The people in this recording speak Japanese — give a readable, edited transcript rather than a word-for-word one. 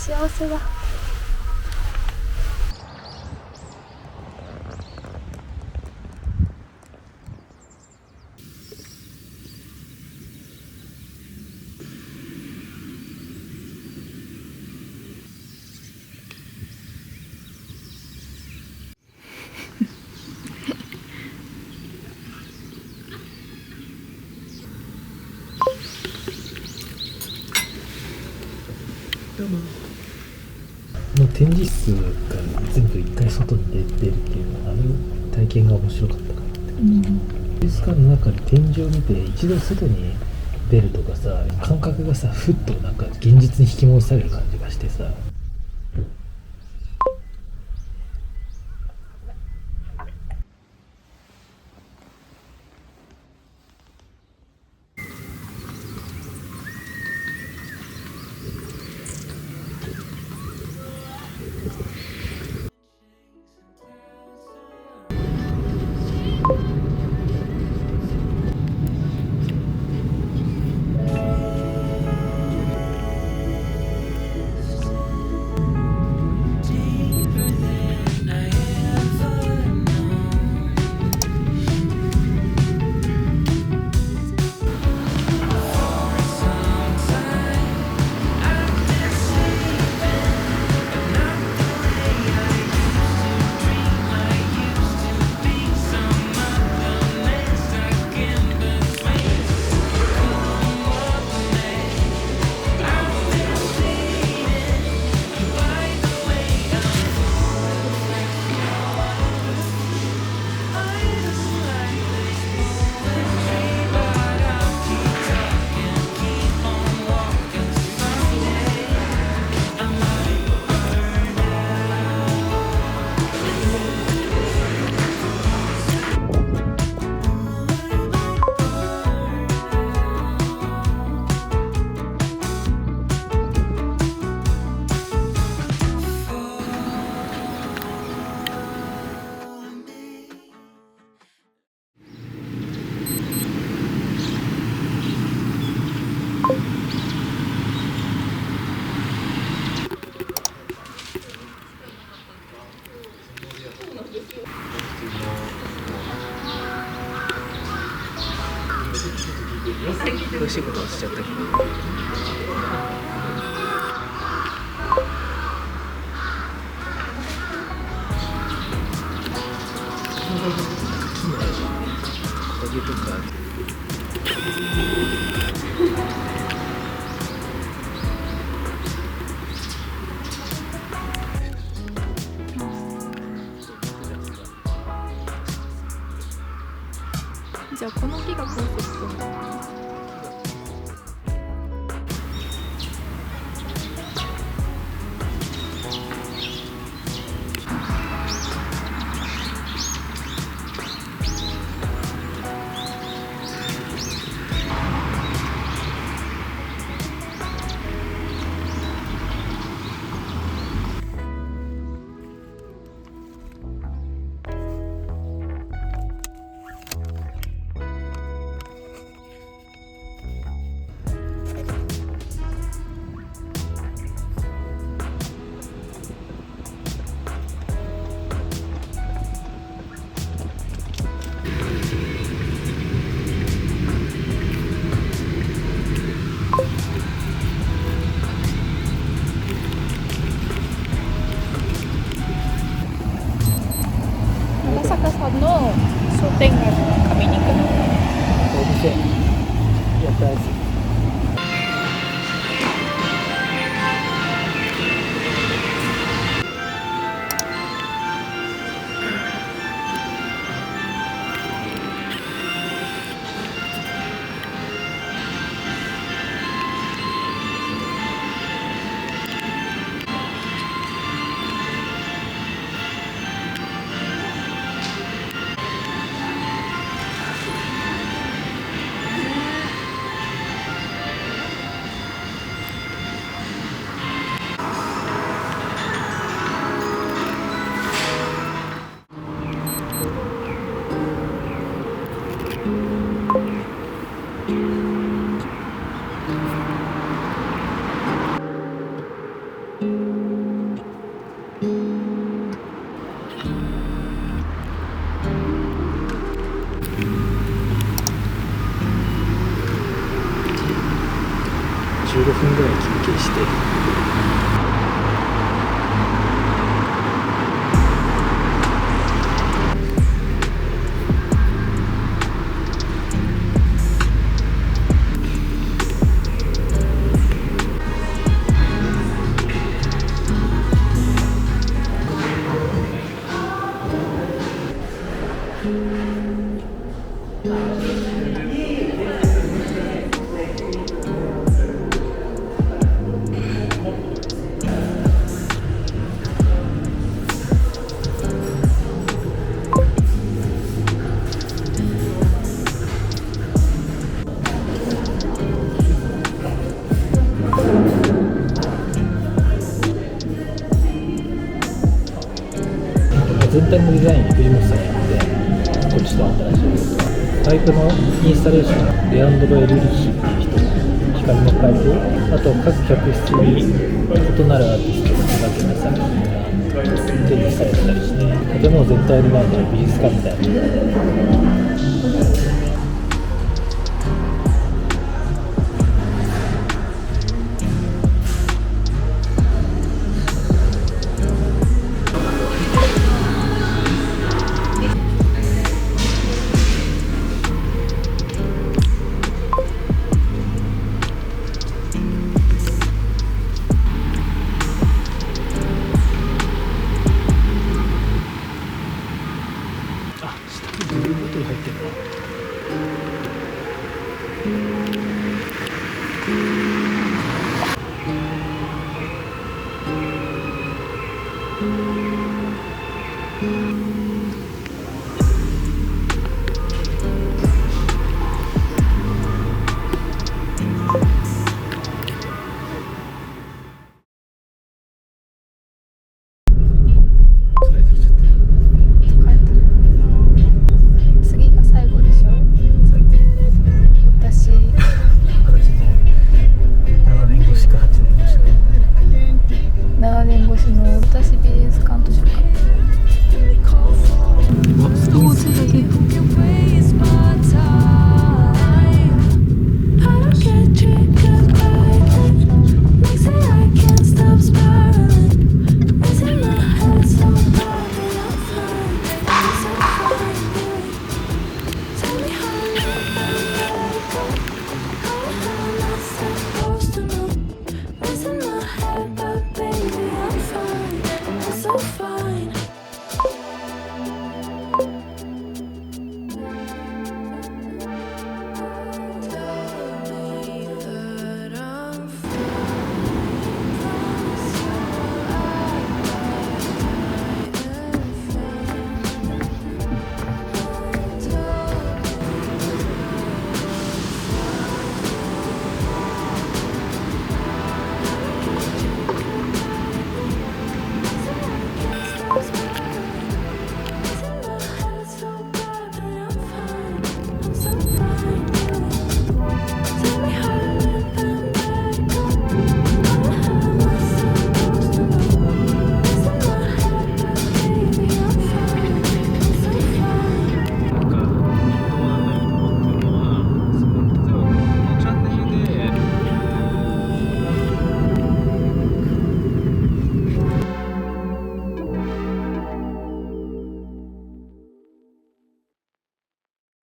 幸せだ。展示室が全部一回外に出るっていうのは、あの体験が面白かったかなって。美術館の中で展示を見て一度外に出るとかさ、感覚がさ、ふっとなんか現実に引き戻される感じがしてさ。苦しいことをしちゃったけど。木とかじゃあこの木がコンセプト。天国の神肉のお店やったやつ。15分ぐらい休憩して、全体のデザインに藤本さんやって、こっちと新しいルートはパイプのインスタレーション、レアンドロ・エルリッヒっていう人が光のパイプ、あと各客室に異なるアーティストが手掛けた作品が展示されてたりして、建物全体のなんか美術館みたいな。ブルーボトル入ってるな。